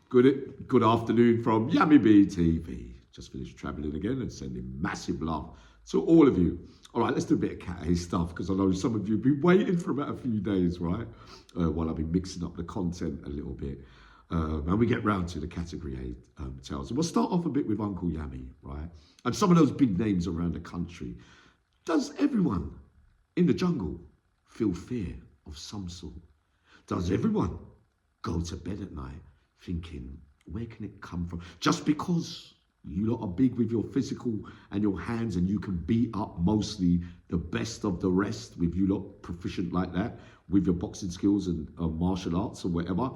Good afternoon from Yammy TV. Just finished travelling again and sending massive love to all of you. All right, let's do a bit of cat A stuff because I know some of you have been waiting for about a few days, right? While I've been mixing up the content a little bit. And we get round to the category A tales. And we'll start off a bit with Uncle Yammy, right? And some of those big names around the country. Does everyone in the jungle feel fear of some sort? Does everyone go to bed at night thinking, where can it come from? Just because you lot are big with your physical and your hands and you can beat up mostly the best of the rest with you lot proficient like that with your boxing skills and martial arts or whatever.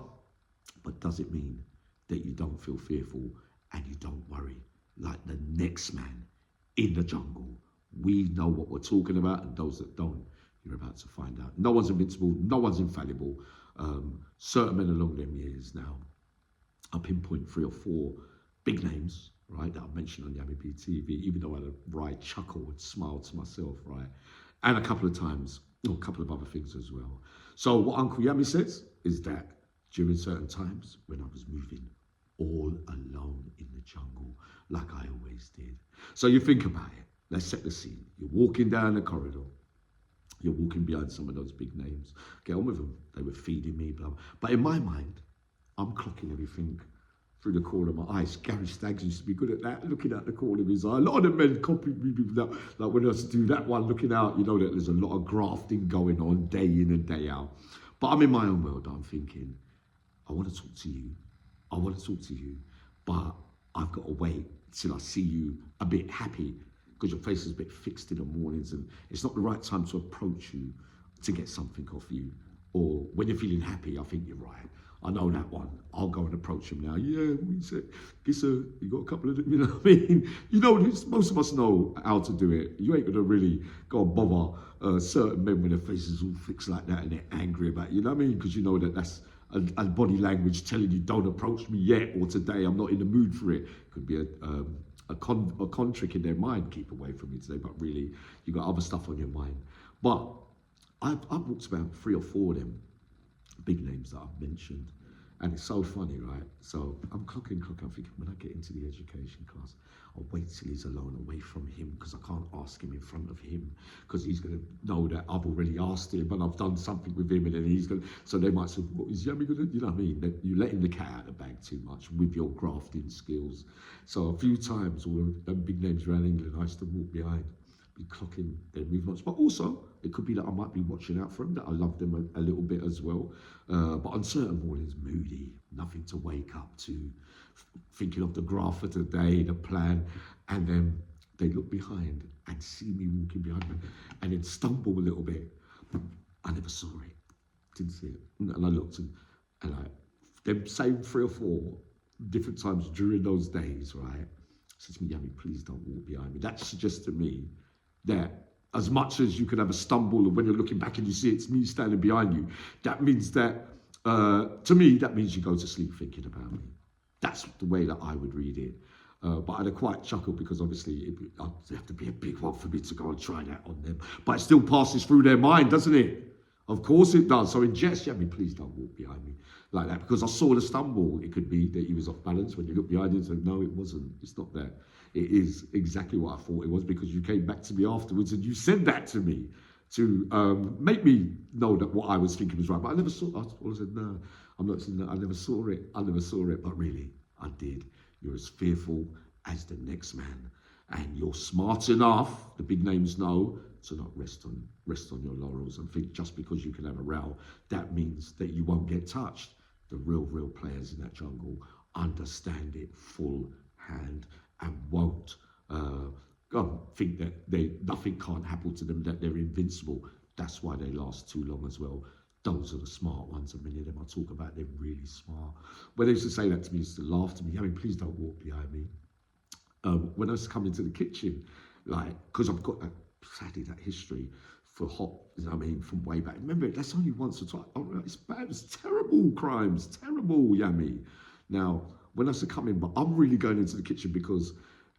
But does it mean that you don't feel fearful and you don't worry like the next man in the jungle? We know what we're talking about, and those that don't, you're about to find out. No one's invincible, no one's infallible. Certain men along them years now, I pinpoint 3 or 4 big names, right, that I've mentioned on Yammy TV, even though I had a right chuckle and smile to myself, right, and a couple of times, a couple of other things as well. So what Uncle Yammy says is that during certain times when I was moving all alone in the jungle, like I always did. So you think about it, let's set the scene. You're walking down the corridor, you're walking behind some of those big names. Get on with them. They were feeding me, blah, blah. But in my mind, I'm clocking everything through the corner of my eyes. Gary Staggs used to be good at that, looking out the corner of his eye. A lot of the men copied me with that. Like when I used to do that one, looking out, you know that there's a lot of grafting going on day in and day out. But I'm in my own world. I'm thinking, I want to talk to you. I want to talk to you. But I've got to wait till I see you a bit happy, because your face is a bit fixed in the mornings and it's not the right time to approach you to get something off you. Or when you're feeling happy, I think you're right. I know that one. I'll go and approach him now. Yeah, we said, you got a couple of them, you know what I mean? You know, most of us know how to do it. You ain't gonna really go and bother certain men when their faces all fixed like that and they're angry about it, you know what I mean? Because you know that that's a body language telling you don't approach me yet, or today I'm not in the mood for it. Could be a con trick in their mind, keep away from me today, but really you got other stuff on your mind. But I've walked about 3 or 4 of them big names that I've mentioned, and it's so funny, right? So I'm clocking, I'm thinking, when I get into the education class, I'll wait till he's alone, away from him, because I can't ask him in front of him, because he's going to know that I've already asked him and I've done something with him, and then he's going to, so they might say, what is Yammy going to, you know what I mean? That you letting the cat out of the bag too much with your grafting skills. So a few times, all of them big names around England, I used to walk behind, be clocking their movements, but also it could be that I might be watching out for them, that I love them a little bit as well. But on certain mornings, moody, nothing to wake up to, thinking of the graph for today, the plan, and then they look behind and see me walking behind them and then stumble a little bit. I never saw it, didn't see it. And I looked and them same 3 or 4 different times during those days, right? Said to me, Yammy, please don't walk behind me. That suggests to me that as much as you can have a stumble, and when you're looking back and you see it's me standing behind you, that means that, to me, that means you go to sleep thinking about me. That's the way that I would read it. But I had a quiet chuckle, because obviously it'd have to be a big one for me to go and try that on them. But it still passes through their mind, doesn't it? Of course it does. So in jest, Yammy, please don't walk behind me like that, because I saw the stumble. It could be that he was off balance. When you look behind him and said, no, it wasn't. It's not that. It is exactly what I thought it was, because you came back to me afterwards and you said that to me to make me know that what I was thinking was right. But I never saw, I said, no, I'm not saying that. I never saw it. I never saw it. But really, I did. You're as fearful as the next man. And you're smart enough, the big names know, to not rest on your laurels and think just because you can have a row, that means that you won't get touched. The real players in that jungle understand it full hand and won't think that nothing can't happen to them, that they're invincible. That's why they last too long as well. Those are the smart ones, and many of them I talk about, they're really smart. When they used to say that to me, used to laugh to me, I mean, please don't walk behind me. When I was coming to the kitchen, like, because I've got sadly that history for hot, you know what I mean, from way back. Remember, that's only once or twice. Oh, it's bad, it's terrible crimes, terrible, Yammy. Now, when I used to come in, but I'm really going into the kitchen because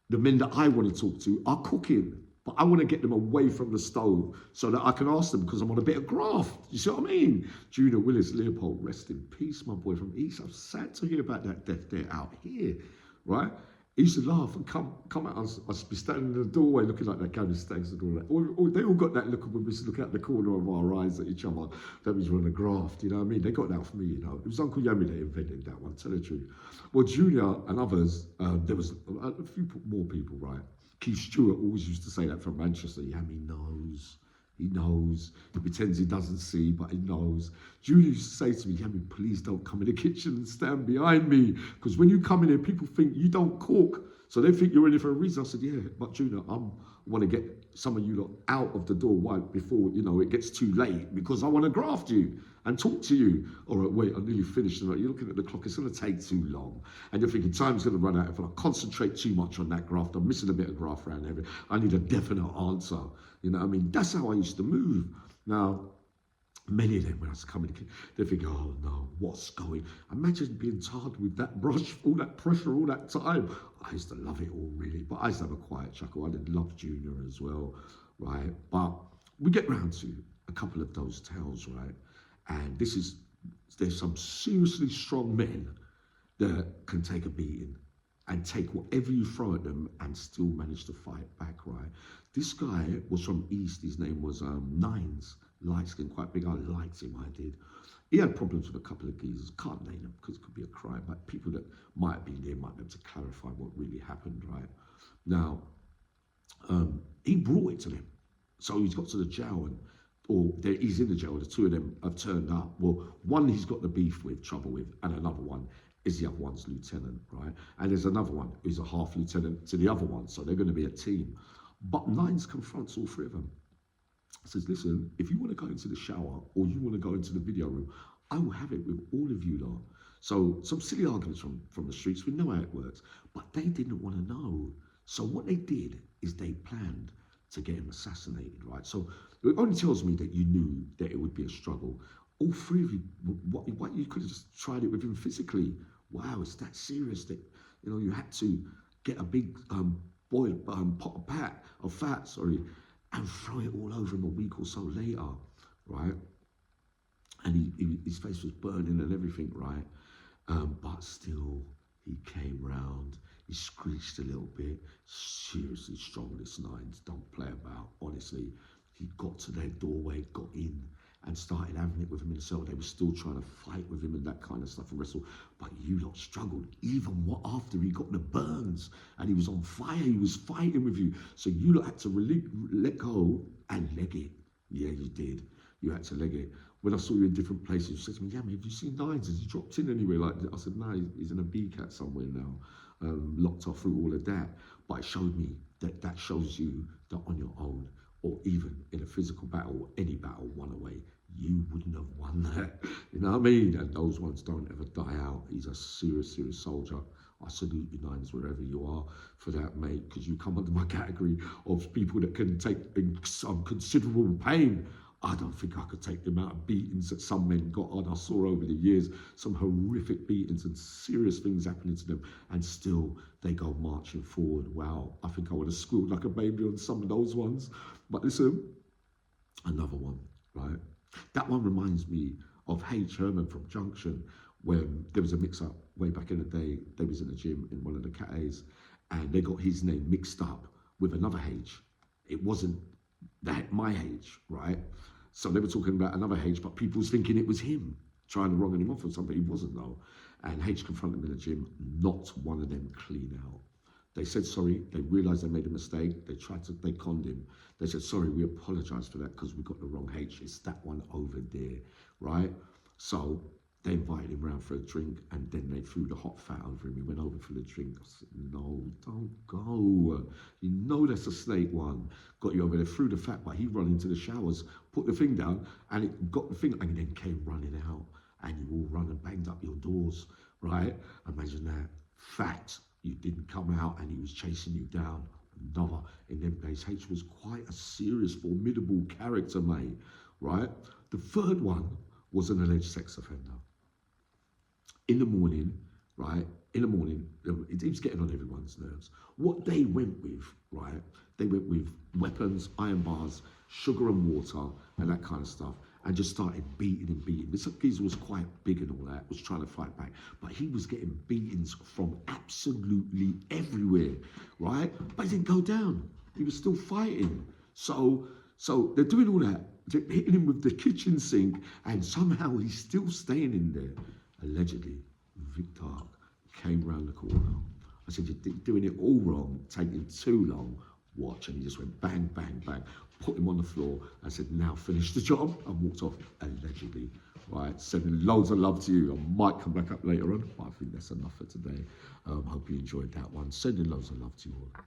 the men that I want to talk to are cooking. but I want to get them away from the stove so that I can ask them because I'm on a bit of graft. You see what I mean? Junior Willis Leopold, rest in peace, my boy from East. I'm sad to hear about that death there out here, right? He used to laugh and come out. I'd be standing in the doorway looking like that Gary Staggs and all that. They all got that look when we used to look out the corner of our eyes at each other. That means we're on a graft, you know what I mean? They got that for me, you know. It was Uncle Yammy that invented that one, tell the truth. Well, Junior and others, there was a few more people, right? Keith Stewart always used to say that from Manchester. Yammy knows. He knows. He pretends he doesn't see, but he knows. Julie used to say to me, Yammy, please don't come in the kitchen and stand behind me. Because when you come in here, people think you don't cook. So they think you're in here for a reason. I said, yeah, but Junior, I want to get some of you lot out of the door before, you know, it gets too late. Because I want to graft you and talk to you. All right, wait, I'm nearly finished. You're looking at the clock, it's going to take too long. And you're thinking, time's going to run out. If I concentrate too much on that graft, I'm missing a bit of graft around here. I need a definite answer. You know what I mean? That's how I used to move. Now, many of them, when I was coming, they think, oh no, what's going? Imagine being tarred with that brush, all that pressure, all that time. I used to love it all, really. But I used to have a quiet chuckle. I did love Junior as well, right? But we get round to a couple of those tales, right? And there's some seriously strong men that can take a beating and take whatever you throw at them and still manage to fight back, right? This guy was from East. His name was Nines, light skin, quite big. I liked him, I did. He had problems with a couple of geezers. Can't name them because it could be a crime, but people that might have been there might be able to clarify what really happened, right? Now, he brought it to them. So he's got to the jail he's in the jail. The two of them have turned up. Well, one he's got the beef with, trouble with, and another one is the other one's lieutenant, right? And there's another one who's a half lieutenant to the other one, so they're going to be a team. But Nines confronts all three of them. Says, listen, if you want to go into the shower or you want to go into the video room, I will have it with all of you lot. So some silly arguments from the streets, we know how it works, but they didn't want to know. So what they did is they planned to get him assassinated, right? So it only tells me that you knew that it would be a struggle. All three of you, what you could have just tried it with him physically. Wow, it's that serious that, you know, you had to get a big pot of fat, and throw it all over him a week or so later, right? And his face was burning and everything, right? But still, he came round. He screeched a little bit. Seriously strong, this Nines. Don't play about, honestly. He got to their doorway, got in, and started having it with him in the cell. They were still trying to fight with him and that kind of stuff and wrestle. But you lot struggled, even after he got the burns and he was on fire, he was fighting with you. So you lot had to let go and leg it. Yeah, you did. You had to leg it. When I saw you in different places, you said to me, Yammy, have you seen Nines? Has he dropped in anywhere? Like I said, no, he's in a B-cat somewhere now, locked off through all of that. But it showed me that shows you that on your own, or even in a physical battle, or any battle won away, you wouldn't have won that. You know what I mean? And those ones don't ever die out. He's a serious, serious soldier. I salute you, Nines, wherever you are for that, mate, because you come under my category of people that can take some considerable pain. I don't think I could take the amount of beatings that some men got on. I saw over the years some horrific beatings and serious things happening to them, and still they go marching forward. Wow, I think I would have squealed like a baby on some of those ones. But listen, another one, right? That one reminds me of H. Herman from Junction, when there was a mix-up way back in the day. They was in the gym in one of the Cat A's, and they got his name mixed up with another H. It wasn't my H, right? So they were talking about another H, but people was thinking it was him, trying to wrong him off or something. He wasn't, though. And H confronted him in the gym. Not one of them clean out. They said sorry. They realized they made a mistake. They conned him. They said, sorry, we apologize for that because we got the wrong H. It's that one over there, right? So they invited him round for a drink, and then they threw the hot fat over him. He went over for the drink. I said, no, don't go. You know that's a snake one. Got you over there, threw the fat, but he run into the showers, put the thing down, and it got the thing, and then came running out. And you all run and banged up your doors, right? Imagine that. Fact, you didn't come out, and he was chasing you down. Another, in them days, H was quite a serious, formidable character, mate, right? The third one was an alleged sex offender. In the morning, right? In the morning, he was getting on everyone's nerves. What they went with, right? They went with weapons, iron bars, sugar and water, and that kind of stuff, and just started beating and beating. This geezer was quite big and all that, was trying to fight back, but he was getting beatings from absolutely everywhere, right? But he didn't go down. He was still fighting. So they're doing all that, they're hitting him with the kitchen sink, and somehow he's still staying in there. Allegedly, vicdark came round the corner. I said, you're doing it all wrong, taking too long. Watch. And he just went bang, bang, bang, put him on the floor. I said, now finish the job, and walked off, allegedly. Right, sending loads of love to you. I might come back up later on, but I think that's enough for today. Hope you enjoyed that one. Sending loads of love to you all.